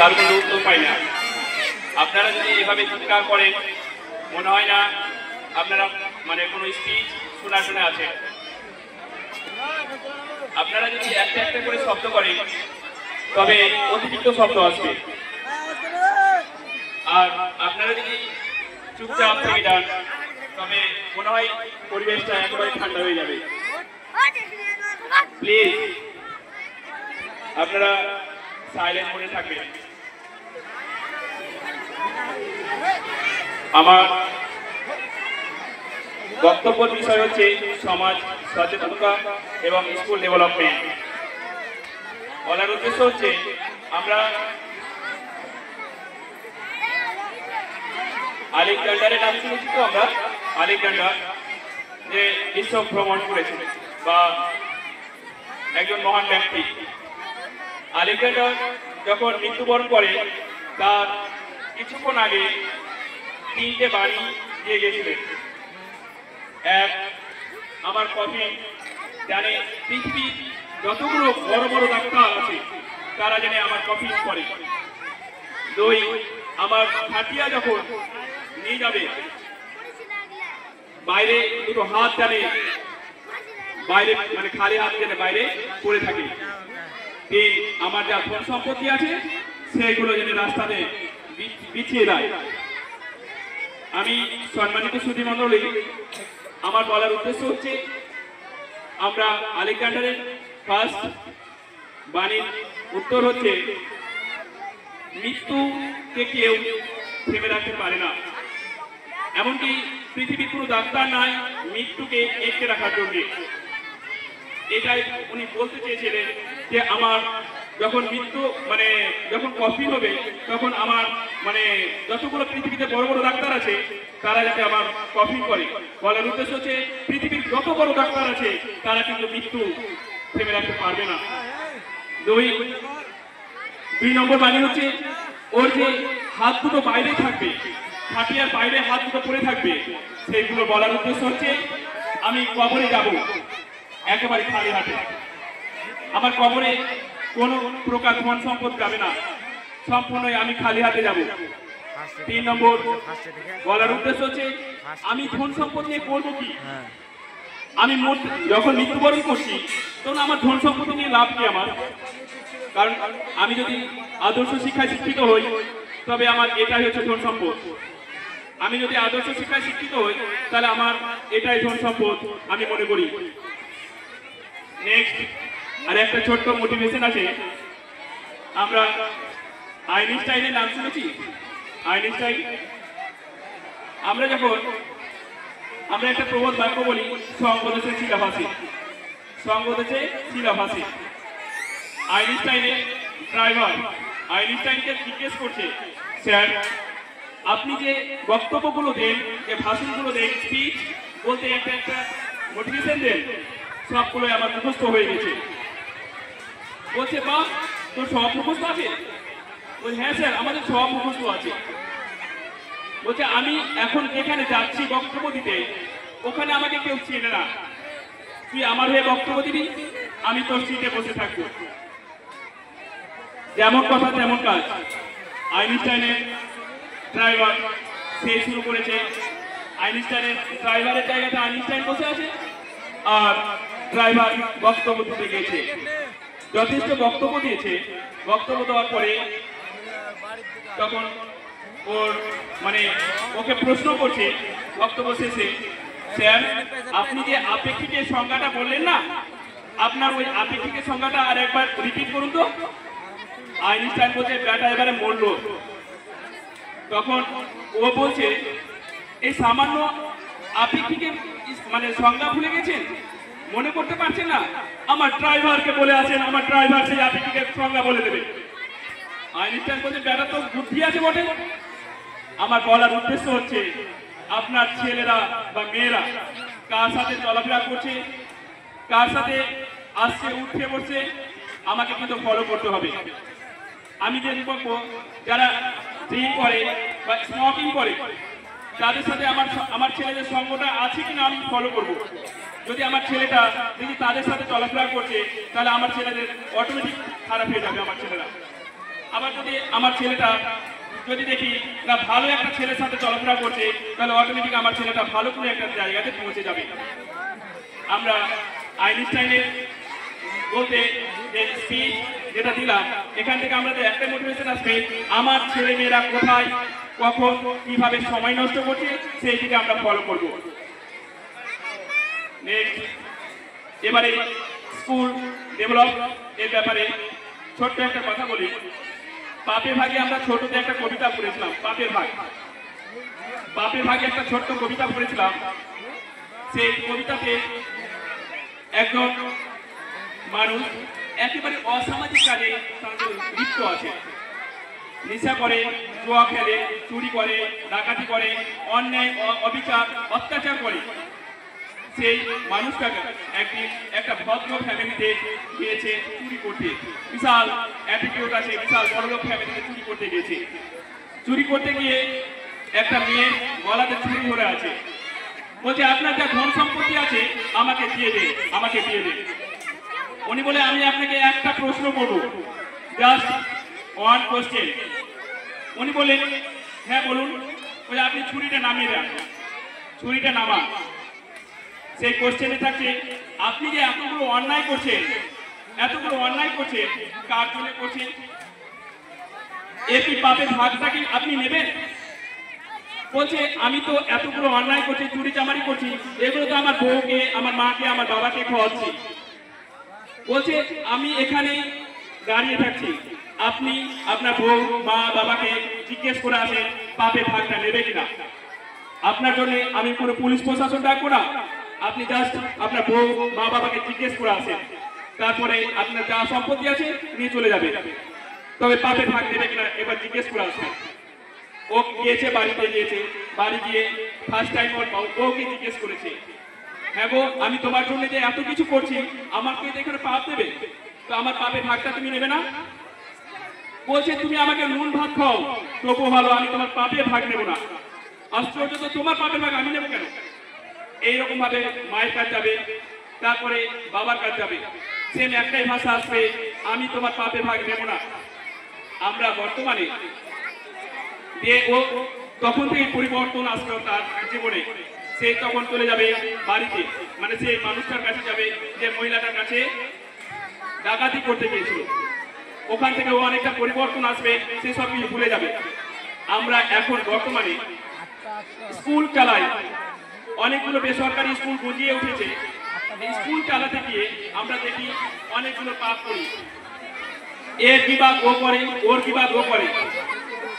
তার কোনো উত্তর পাই না। আপনারা যদি এভাবে চিৎকার করেন মনে হয় না আপনারা মানে কোনো স্পিচ শোনা আছে। আপনারা যদি একটা একটা করে শব্দ করেন তবে অতিরিক্ত শব্দ আসবে, আর আপনারা যদি চুপচাপ থেকে যান তবে মনে হয় পরিবেশটা একেবারে ঠান্ডা হয়ে যাবে। প্লিজ আপনারা সাইলেন্ট মোডে থাকবেন। আমার বক্তব্যের বিষয় হচ্ছে সমাজ সচেতনতা এবং স্কুল ডেভেলপমেন্ট। বলার উদ্দেশ্য হচ্ছে আমরা আলেকজান্ডারের নাম শুনেছি তো, আমরা আলেকজান্ডার যে বিশ্ব ভ্রমণ করেছিল বা একজন মহান ব্যক্তি। আলেকজান্ডার যখন মৃত্যুবরণ করে তার কিছুক্ষণ আগে 3টে বাণী দিয়ে গেছিলেন। এক, আমার কফি জানে পৃথিবীর যতগুলো বড় বড় ডাক্তার আছে তারা জানে আমার কফি করে। 2, আমার খাটিয়া যখন নিয়ে যাবে বাইরে দুটো হাত জানে বাইরে মানে খালি হাত জানে বাইরে পড়ে থাকে। 3, আমার যা ধন সম্পত্তি আছে সেইগুলো জানে রাস্তাতে বিছিয়ে দেয়। আমি সম্মানিত সুধী মণ্ডলী, আমার বলার উদ্দেশ্য হচ্ছে আমরা আলেকজান্ডারের ফার্স্ট বাণীর উত্তর হচ্ছে মৃত্যুকে কেউ থেমে রাখতে পারে না, এমনকি পৃথিবীর কোনো ডাক্তার নাই মৃত্যুকে এঁকে রাখার জন্য। এটাই উনি বলতে চেয়েছিলেন যে আমার যখন মৃত্যু মানে যখন কফি হবে তখন আমার মানে যতগুলো পৃথিবীতে বড় বড় ডাক্তার আছে তারা যাতে আমার কফি করে। বলার উদ্দেশ্য হচ্ছে পৃথিবীর যত বড় ডাক্তার আছে তারা কিন্তু মৃত্যু থেমে রাখতে পারবে না। 2 নম্বর বাণী হচ্ছে ওর যে হাত দুটো বাইরে থাকবে, খাটিয়ার বাইরে হাত দুটো পড়ে থাকবে, সেইগুলো বলার উদ্দেশ্য হচ্ছে আমি কবরে যাব একেবারে খালি হাতে। আমার কবরে কোন প্রকার ধন সম্পদ যাবে না, সম্পূর্ণই আমি খালি হাতে যাব। 3 নম্বর বলার উদ্দেশ্য হচ্ছে আমি ধন সম্পদ নিয়ে করবো কি? আমি যখন মৃত্যুবরণ করছি তখন আমার ধন সম্পদ নিয়ে লাভ কি আমার? কারণ আমি যদি আদর্শ শিক্ষায় শিক্ষিত হই তবে আমার এটাই হচ্ছে ধন সম্পদ। আমি যদি আদর্শ শিক্ষায় শিক্ষিত হই তাহলে আমার এটাই ধন সম্পদ আমি মনে করি। নেক্সট আর একটা ছোট্ট মোটিভেশন আছে। আমরা আইনস্টাইনের নাম শুনেছি? আইনস্টাইন, আমরা একটা প্রবাদ বাক্য বলি সঙ্গদেশে শিলাভাসী, সঙ্গদেশে শিলাভাসী। আইনস্টাইনের ড্রাইভার আইনস্টাইনকে জিজ্ঞেস করছে, স্যার আপনি যে বক্তব্যগুলো দেন, যে ভাষণগুলো দেন, স্পিচ বলতে একটা একটা মোটিভেশন দেন, সবগুলোই আমার মুখস্থ হয়ে গেছে। বলছে বাহ, তোর সব মুখস্থ আছে? বলছে হ্যাঁ স্যার আমাদের সব মুখস্থ আছে। বলছে আমি এখন যেখানে যাচ্ছি বক্তব্য দিতে ওখানে আমাকে কেউ চেনে না, তুই আমার হয়ে বক্তব্য দিবি, আমি তোর সিটে বসে থাকবো। যেমন কথা তেমন কাজ। আইনস্টাইনের ড্রাইভার সে শুরু করেছে, আইনস্টাইনের ড্রাইভারের জায়গাতে আইনস্টাইন বসে আছে আর ড্রাইভার বক্তব্য দিতে গিয়েছে। যথেষ্ট বক্তব্য দিয়েছে। বক্তব্য দেওয়ার পরে তখন ওর মানে ওকে প্রশ্ন করছে বক্তব্য শেষে, স্যার আপনি যে আপেক্ষিকের সংজ্ঞাটা বললেন না, আপনার ওই আপেক্ষিকের সংজ্ঞাটা আর একবার রিপিট করুন তো। আইনস্টাইন বলছে ব্যাটা এবারে মরলো। তখন ও বলছে এই সামান্য আপেক্ষিকের মানে সংজ্ঞা ভুলে গেছেন, মনে করতে পারছেন না? আমার ড্রাইভারকে বলে আছেন, আমার ড্রাইভার সেই আপেক্ষিকের সংজ্ঞা বলে দেবে। আইনস্টাইন বলছে ব্যাটা তো বুদ্ধি আছে বটে। আমার বলার উদ্দেশ্য হচ্ছে আপনার ছেলেরা বা মেয়েরা কার সাথে চলাফেরা করছে, কার সাথে আসছে উঠে বসছে, আমাকে কিন্তু ফলো করতে হবে। আমি যে বলবো যারা ড্রিঙ্ক করে বা স্মোকিং করে তাদের সাথে আমার ছেলেদের সঙ্গটা আছে কিনা আমি ফলো করব। যদি আমার ছেলেটা যদি তাদের সাথে চলাফেরা করছে তাহলে আমার ছেলেদের অটোমেটিক খারাপ হয়ে যাবে আমার ছেলেরা। আবার যদি আমার ছেলেটা যদি দেখি না ভালো একটা ছেলের সাথে চলাফেরা করছে, তাহলে অটোমেটিক আমার ছেলেটা ভালো কোনো একটা জায়গাতে পৌঁছে যাবে। আমরা আইনস্টাইনের বলতে যে স্পিচ যেটা দিলাম, এখান থেকে আমাদের একটা মোটিভেশন আসবে, আমার ছেলে মেয়েরা কোথায় কখন কিভাবে সময় নষ্ট করছে সেই দিকে আমরা ফলো করব। নেক্সট, এবারে স্কুল ডেভেলপ এর ব্যাপারে ছোট্ট একটা কথা বলি। পাপের ভাগে আমরা ছোটতে একটা কবিতা পড়েছিলাম, পাপের ভাগ। পাপের ভাগে একটা ছোট্ট কবিতা পড়েছিলাম। সেই কবিতাতে একজন মানুষ একেবারে অসামাজিক কাজে তাদের লিপ্ত আছে। নেশা করে, জুয়া খেলে, চুরি করে, ডাকাতি করে, অন্যায় অবিচার অত্যাচার করে। সেই মানুষটাকে একদিন একটা ভদ্র ফ্যামিলিতে গিয়েছে চুরি করতে, বিশাল অ্যাটিটিউড আছে, বিশাল বড়লোক ফ্যামিলিতে চুরি করতে গিয়েছে। চুরি করতে গিয়ে একটা মেয়ের গলাতে চুরি ধরে আছে, বলছে আপনার যা ধন সম্পত্তি আছে আমাকে দিয়ে দে, আমাকে দিয়ে দে। উনি বলে আমি আপনাকে একটা প্রশ্ন করব, জাস্ট ওয়ান কোশ্চেন। উনি বললেন হ্যাঁ বলুন। বলে আপনি ছুরিটা নামিয়ে দেন, ছুরিটা নামান। সেই কোশ্চেনে থাকছে আপনি যে এতগুলো অন্যায় করছেন, এতগুলো অন্যায় করছেন, কার জন্য করছেন? এর কি পাপের ভাগটা কি আপনি নেবেন? বলছে আমি তো এতগুলো অন্যায় করছি, চুরি চামারি করছি, এগুলো তো আমার বউকে, আমার মাকে, আমার বাবাকে খাওয়াচ্ছি। বলছে আমি এখানে দাঁড়িয়ে থাকছি, আপনি আপনার বউ মা বাবাকে জিজ্ঞেস করে আসেন পাপের ভাগটা নেবে কিনা। আপনার জন্য আমি কোনো পুলিশ প্রশাসন ডাকবো না, আপনি জাস্ট আপনার বউ মা বাবাকে জিজ্ঞেস করে আসেন, তারপরে আপনার যা সম্পত্তি আছে নিয়ে চলে যাবে। তবে পাপের ভাগ নেবে কিনা এবার জিজ্ঞেস করে আসবেন। ও গিয়েছে, বাড়িতে গিয়েছে, বাড়ি গিয়ে ফার্স্ট টাইম ওর বউকে জিজ্ঞেস করেছে হ্যাঁ গো আমি তোমার জন্য যে এত কিছু করছি, আমাকে এখানে পাপ দেবে, তো আমার পাপের ভাগটা তুমি নেবে না? বলছে তুমি আমাকে নুন ভাত খাও তবু ভালো, আমি তোমার পাপের ভাগ নেবো না। আশ্চর্য তো, তোমার পাপের ভাগ আমি নেবো কেন? এইরকম ভাবে মায়ের কাজ যাবে, তারপরে বাবার কাজ যাবে, সেম একটাই ভাষা আসবে, আমি তোমার পাপের ভাগ নেবো না। আমরা বর্তমানে ও তখন থেকে পরিবর্তন আসবে তার জীবনে। সে তখন চলে যাবে বাড়িতে, মানে সে মানুষটার কাছে যাবে যে মহিলাটার কাছে ডাকাতি করতে গিয়েছিল, ওখান থেকে ও অনেকটা পরিবর্তন আসবে, সে সব কিছু ভুলে যাবে। আমরা এখন বর্তমানে স্কুল চালাই, অনেকগুলো বেসরকারি স্কুল গজিয়ে উঠেছে। এই স্কুল চালাতে গিয়ে আমরা দেখি অনেকগুলো পাপ করি, এর বিবাদ ও করে, ওর বিবাদ ও করে,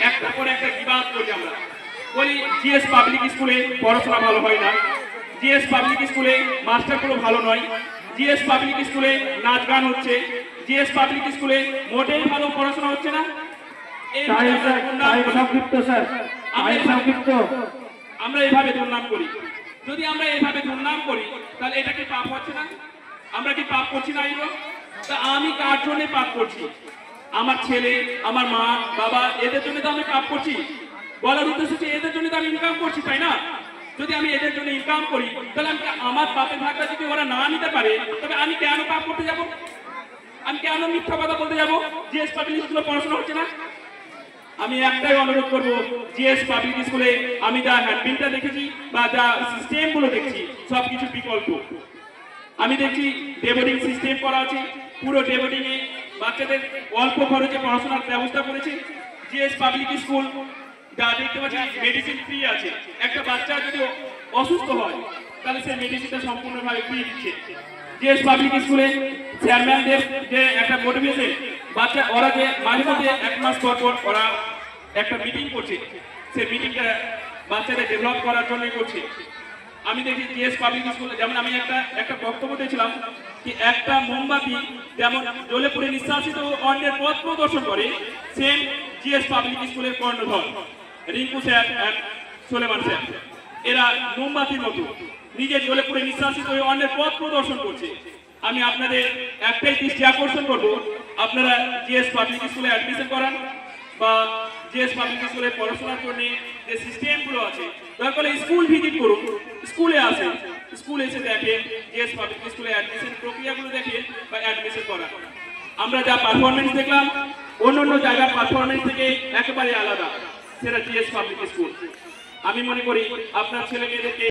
একটা পরে একটা বিবাদ করি। আমরা বলি জিএস পাবলিক স্কুলে পড়াশোনা ভালো হয় না, জিএস পাবলিক স্কুলে মাস্টারগুলো ভালো নয়, জিএস পাবলিক স্কুলে নাচ গান হচ্ছে, জিএস পাবলিক স্কুলে মোটেই ভালো পড়াশোনা হচ্ছে না। আমরা এইভাবে দুর্নাম করি। যদি আমরা এইভাবে দুর্নাম করি তাহলে এটা কি পাপ হচ্ছে না? আমরা কি পাপ করছি না? তা আমি কার জন্য পাপ করছি? আমার ছেলে, আমার মা বাবা, এদের জন্য তো আমি পাপ করছি। বলার উদ্দেশ্য হচ্ছে এদের জন্য তো আমি ইনকাম করছি, তাই না? যদি আমি এদের জন্য ইনকাম করি তাহলে আমি আমার পাপের ভাগটা যদি ওরা না নিতে পারে, তবে আমি কেন পাপ করতে যাব? আমি কেন মিথ্যা কথা বলতে যাবো জিএস পাবলিক স্কুলে পড়াশোনা হচ্ছে না? আমি একটাই অনুরোধ করবো, জিএস পাবলিক স্কুলে আমি যা হ্যান্ডবিলটা দেখেছি বা যা সিস্টেম গুলো দেখছি সবকিছু বিকল্প। আমি দেখছি ডেবোর্ডিং সিস্টেম করা আছে, পুরো ডেবোর্ডিং এ বাচ্চাদের অল্প খরচে পড়াশোনার ব্যবস্থা করেছে। জিএস পাবলিক স্কুল যা দেখতে পাচ্ছি মেডিসিন ফ্রি আছে, একটা বাচ্চা যদি অসুস্থ হয় তাহলে সে মেডিসিনটা সম্পূর্ণভাবে ফ্রি দিচ্ছে। জিএস পাবলিক স্কুলে চেয়ারম্যানদের যে একটা মোটিভেশন, বাচ্চা ওরা যে মাঝে মধ্যে 1 মাস পর পর ওরা একটা মিটিং করছে, সেই মিটিংটা বাচ্চাদের ডেভেলপ করার জন্য করছে। আমি দেখি জিএস পাবলিক স্কুলে যেমন আমি একটা বক্তব্য দিয়েছিলাম কি একটা মোমবাতি যেমন জ্বলে পুড়ে নিঃশ্বাসিত অন্যের পথ প্রদর্শন করে, সেম জিএস পাবলিক স্কুলের কর্ণধর রিঙ্কু স্যার আর সোলেমান স্যার, এরা মোমবাতির মতো নিজে জ্বলে পুড়ে নিঃশ্বাসিত হয়ে অন্যের পথ প্রদর্শন করছে। আমি আপনাদের একটাই দৃষ্টি আকর্ষণ করবো, আপনারা জিএস পাবলিক স্কুলে অ্যাডমিশন করান বা জিএস পাবলিক স্কুলে পড়াশোনার জন্য যে সিস্টেমগুলো আছে দয়া করে স্কুল ভিজিট করুন, স্কুলে আসেন, স্কুলে এসে দেখেন জিএস পাবলিক স্কুলে অ্যাডমিশন প্রক্রিয়াগুলো দেখেন বা অ্যাডমিশন করান। আমরা যা পারফরমেন্স দেখলাম অন্যান্য জায়গার পারফরমেন্স থেকে একেবারে আলাদা, সেটা টিএস পাবলিক স্কুল। আমি মনে করি আপনার ছেলে মেয়েদেরকে